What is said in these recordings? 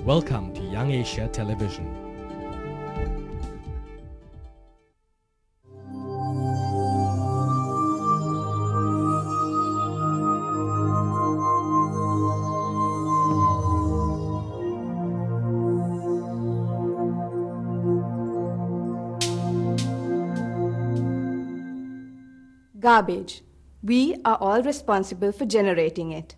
Welcome to Young Asia Television. Garbage. We are all responsible for generating it.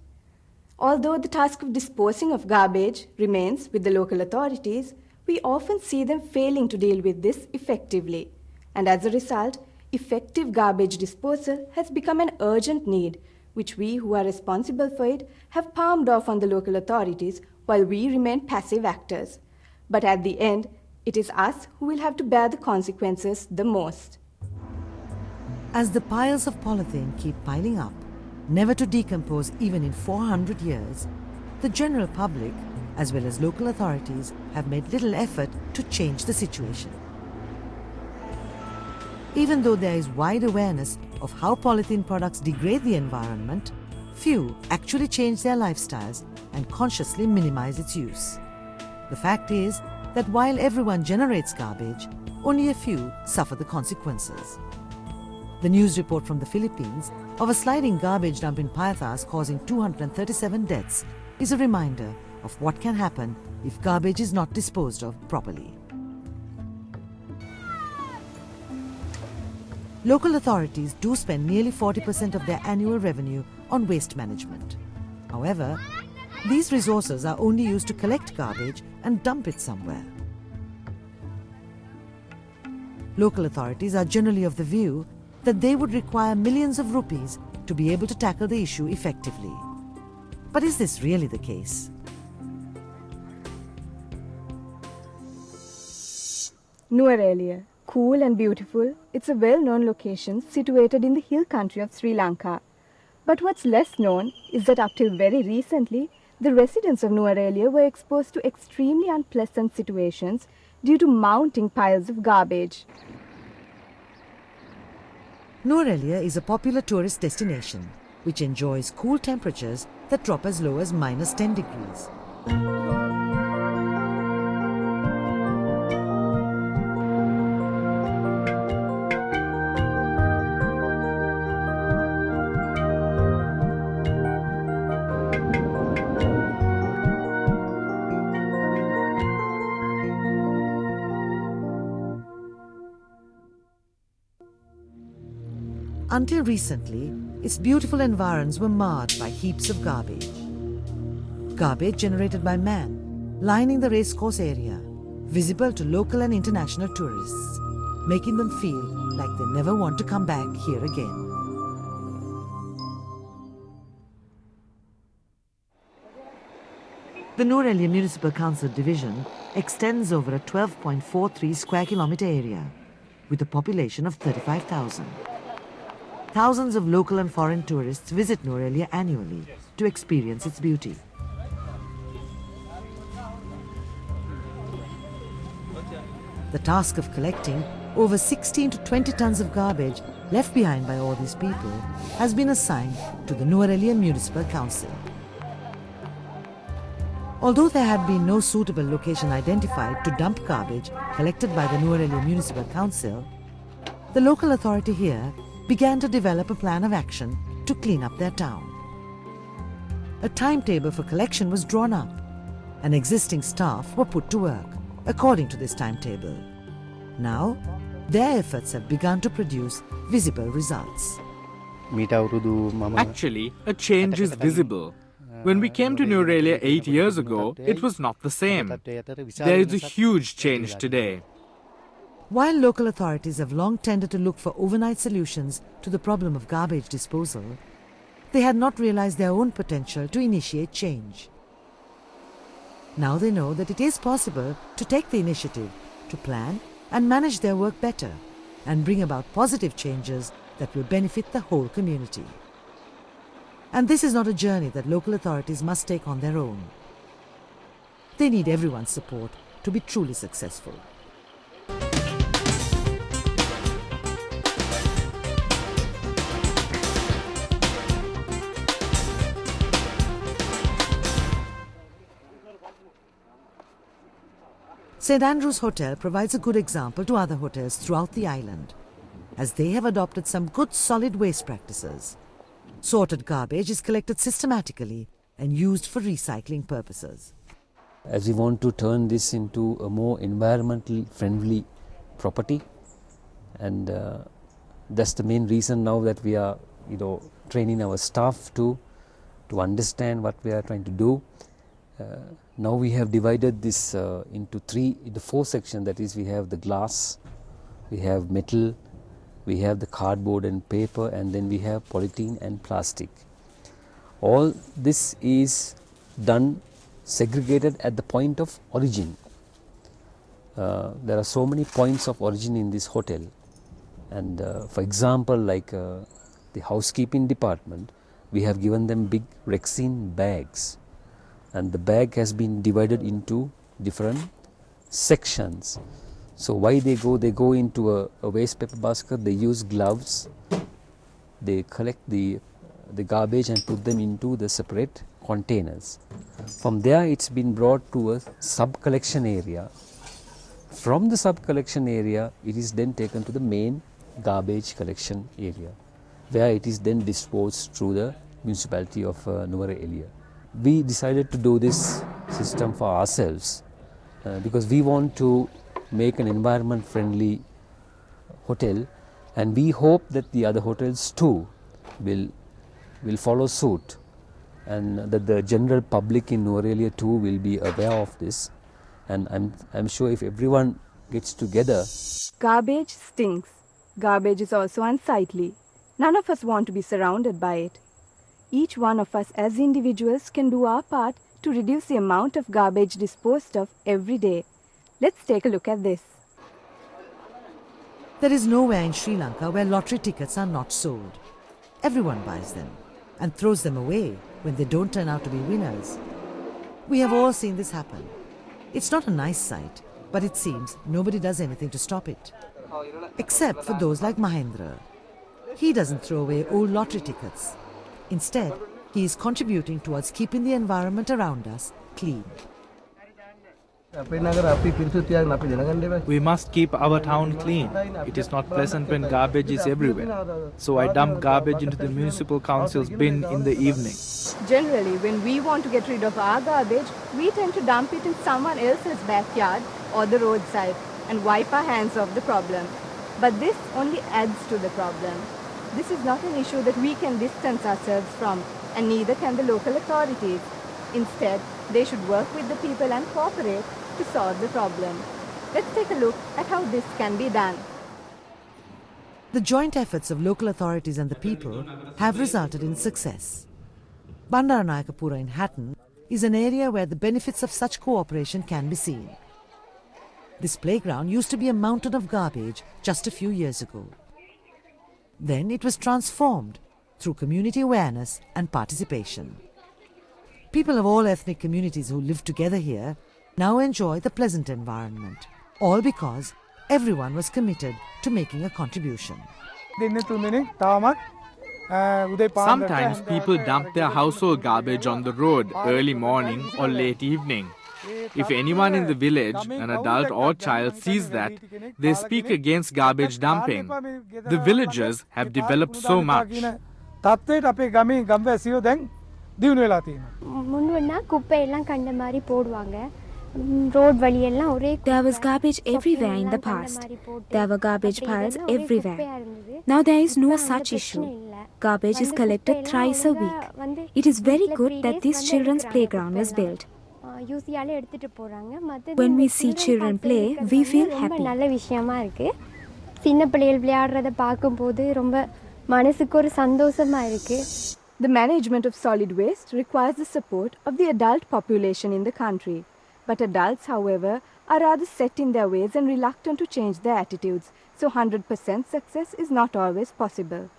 Although the task of disposing of garbage remains with the local authorities, we often see them failing to deal with this effectively. And as a result, effective garbage disposal has become an urgent need, which we who are responsible for it have palmed off on the local authorities while we remain passive actors. But at the end, it is us who will have to bear the consequences the most. As the piles of polythene keep piling up, never to decompose even in 400 years, the general public, as well as local authorities, have made little effort to change the situation. Even though there is wide awareness of how polythene products degrade the environment, few actually change their lifestyles and consciously minimize its use. The fact is that while everyone generates garbage, only a few suffer the consequences. The news report from the Philippines of a sliding garbage dump in Payatas causing 237 deaths is a reminder of what can happen if garbage is not disposed of properly. Local authorities do spend nearly 40% of their annual revenue on waste management. However, these resources are only used to collect garbage and dump it somewhere. Local authorities are generally of the view that they would require millions of rupees to be able to tackle the issue effectively. But is this really the case? Nuwara, cool and beautiful, it's a well-known location situated in the hill country of Sri Lanka. But what's less known is that up till very recently, the residents of Nuwara were exposed to extremely unpleasant situations due to mounting piles of garbage. Nuwara is a popular tourist destination which enjoys cool temperatures that drop as low as -10 degrees. Until recently, its beautiful environs were marred by heaps of garbage. Garbage generated by man, lining the racecourse area, visible to local and international tourists, making them feel like they never want to come back here again. The Nuwara Municipal Council division extends over a 12.43 square kilometre area with a population of 35,000. Thousands of local and foreign tourists visit Nuwara annually to experience its beauty. The task of collecting over 16 to 20 tons of garbage left behind by all these people has been assigned to the Nuwara Municipal Council. Although there had been no suitable location identified to dump garbage collected by the Nuwara Municipal Council, the local authority here began to develop a plan of action to clean up their town. A timetable for collection was drawn up, and existing staff were put to work according to this timetable. Now, their efforts have begun to produce visible results. Actually, a change is visible. When we came to Nuwara 8 years ago, it was not the same. There is a huge change today. While local authorities have long tended to look for overnight solutions to the problem of garbage disposal, they had not realized their own potential to initiate change. Now they know that it is possible to take the initiative, to plan and manage their work better, and bring about positive changes that will benefit the whole community. And this is not a journey that local authorities must take on their own. They need everyone's support to be truly successful. St. Andrew's Hotel provides a good example to other hotels throughout the island, as they have adopted some good solid waste practices. Sorted garbage is collected systematically and used for recycling purposes. As we want to turn this into a more environmentally friendly property, and that's the main reason now that we are training our staff to understand what we are trying to do. Now we have divided this into four sections. That is, we have the glass, we have metal, we have the cardboard and paper, and then we have polythene and plastic. All this is done segregated at the point of origin. There are so many points of origin in this hotel, and for example, like the housekeeping department, we have given them big Rexine bags, and the bag has been divided into different sections. So why they go into a waste paper basket, they use gloves, they collect the garbage and put them into the separate containers. From there it's been brought to a sub-collection area. From the sub-collection area, it is then taken to the main garbage collection area, where it is then disposed through the municipality of Nuwara Eliya. We decided to do this system for ourselves because we want to make an environment friendly hotel, and we hope that the other hotels too will follow suit, and that the general public in Nuwara Eliya too will be aware of this. And I'm sure if everyone gets together. Garbage stinks. Garbage is also unsightly. None of us want to be surrounded by it. Each one of us as individuals can do our part to reduce the amount of garbage disposed of every day. Let's take a look at this. There is nowhere in Sri Lanka where lottery tickets are not sold. Everyone buys them and throws them away when they don't turn out to be winners. We have all seen this happen. It's not a nice sight, but it seems nobody does anything to stop it. Except for those like Mahendra. He doesn't throw away old lottery tickets. Instead, he is contributing towards keeping the environment around us clean. We must keep our town clean. It is not pleasant when garbage is everywhere. So I dump garbage into the municipal council's bin in the evening. Generally, when we want to get rid of our garbage, we tend to dump it in someone else's backyard or the roadside and wipe our hands off the problem. But this only adds to the problem. This is not an issue that we can distance ourselves from, and neither can the local authorities. Instead, they should work with the people and cooperate to solve the problem. Let's take a look at how this can be done. The joint efforts of local authorities and the people have resulted in success. Bandaranayakapura in Hatton is an area where the benefits of such cooperation can be seen. This playground used to be a mountain of garbage just a few years ago. Then it was transformed through community awareness and participation. People of all ethnic communities who live together here now enjoy the pleasant environment, all because everyone was committed to making a contribution. Sometimes people dump their household garbage on the road early morning or late evening. If anyone in the village, an adult or child, sees that, they speak against garbage dumping. The villagers have developed so much. There was garbage everywhere in the past. There were garbage piles everywhere. Now there is no such issue. Garbage is collected thrice a week. It is very good that this children's playground was built. When we see children play, we feel happy. The management of solid waste requires the support of the adult population in the country. But adults, however, are rather set in their ways and reluctant to change their attitudes, so 100% success is not always possible.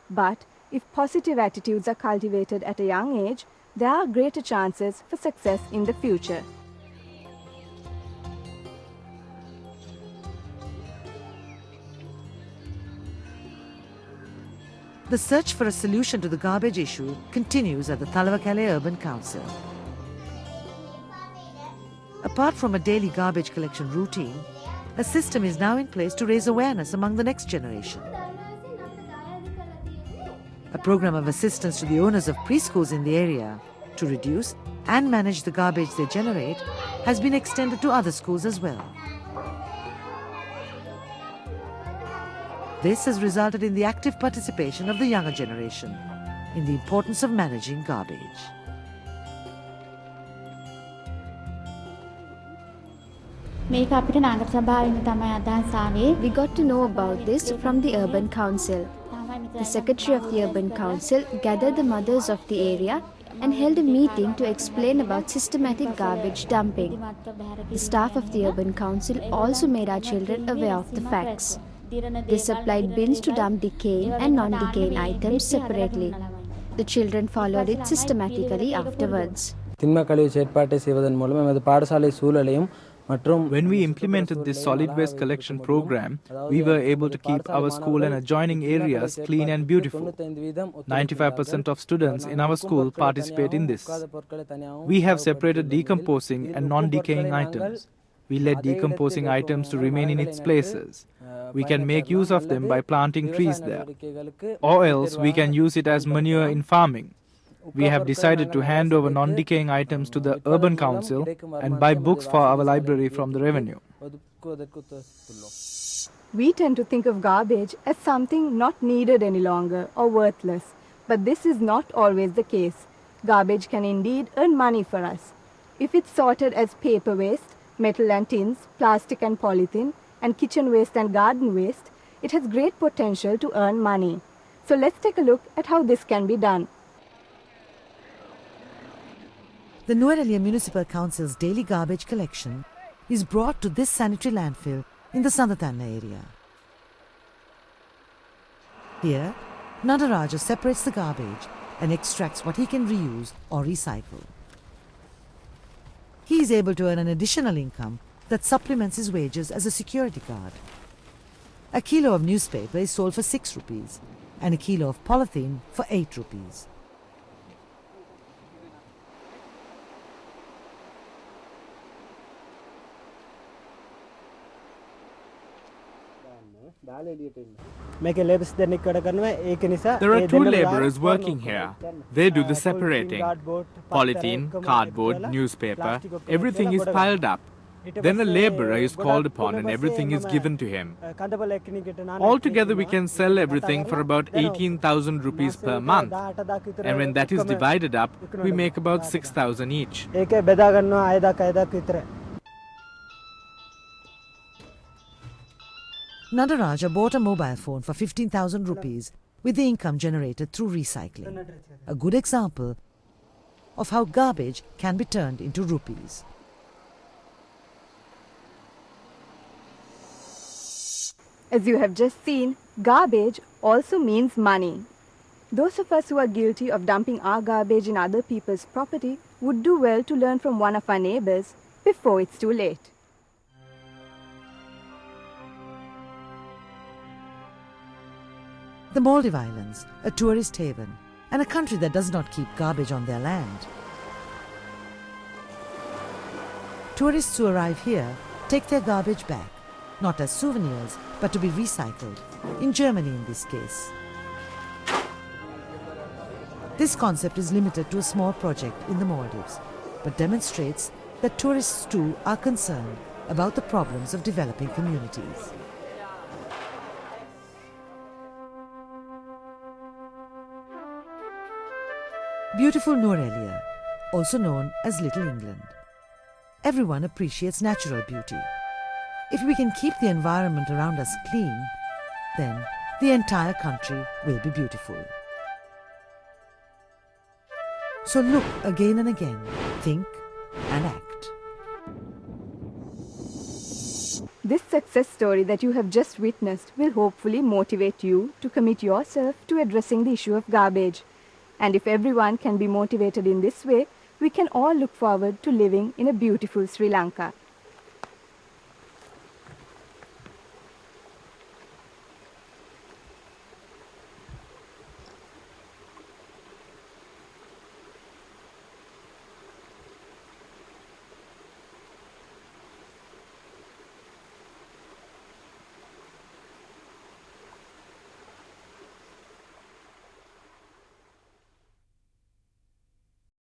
But if positive attitudes are cultivated at a young age, there are greater chances for success in the future. The search for a solution to the garbage issue continues at the Thalawakale Urban Council. A Apart from a daily garbage collection routine, a system is now in place to raise awareness among the next generation. A program of assistance to the owners of preschools in the area to reduce and manage the garbage they generate has been extended to other schools as well. This has resulted in the active participation of the younger generation in the importance of managing garbage. We got to know about this from the Urban Council. The Secretary of the Urban Council gathered the mothers of the area and held a meeting to explain about systematic garbage dumping. The staff of the Urban Council also made our children aware of the facts. They supplied bins to dump decaying and non-decaying items separately. The children followed it systematically afterwards. When we implemented this solid waste collection program, we were able to keep our school and adjoining areas clean and beautiful. 95% of students in our school participate in this. We have separated decomposing and non-decaying items. We let decomposing items to remain in its places. We can make use of them by planting trees there. Or else we can use it as manure in farming. We have decided to hand over non-decaying items to the Urban Council and buy books for our library from the revenue. We tend to think of garbage as something not needed any longer or worthless, but this is not always the case. Garbage can indeed earn money for us. If it's sorted as paper waste, metal and tins, plastic and polythene, and kitchen waste and garden waste, it has great potential to earn money. So let's take a look at how this can be done. The Nuerelia Municipal Council's daily garbage collection is brought to this sanitary landfill in the Sandathanna area. Here, Nadaraja separates the garbage and extracts what he can reuse or recycle. He is able to earn an additional income that supplements his wages as a security guard. A kilo of newspaper is sold for 6 rupees and a kilo of polythene for 8 rupees. There are 2 laborers working here. They do the separating. Polythene, cardboard, newspaper, everything is piled up. Then a laborer is called upon and everything is given to him. Altogether we can sell everything for about 18,000 rupees per month. And when that is divided up, we make about 6,000 each. Nadaraja bought a mobile phone for 15,000 rupees with the income generated through recycling. A good example of how garbage can be turned into rupees. As you have just seen, garbage also means money. Those of us who are guilty of dumping our garbage in other people's property would do well to learn from one of our neighbors before it's too late. The Maldives Islands, a tourist haven, and a country that does not keep garbage on their land. Tourists who arrive here take their garbage back, not as souvenirs, but to be recycled, in Germany in this case. This concept is limited to a small project in the Maldives, but demonstrates that tourists too are concerned about the problems of developing communities. Beautiful Nuerelia, also known as Little England. Everyone appreciates natural beauty. If we can keep the environment around us clean, then the entire country will be beautiful. So look again and again, think and act. This success story that you have just witnessed will hopefully motivate you to commit yourself to addressing the issue of garbage. And if everyone can be motivated in this way, we can all look forward to living in a beautiful Sri Lanka.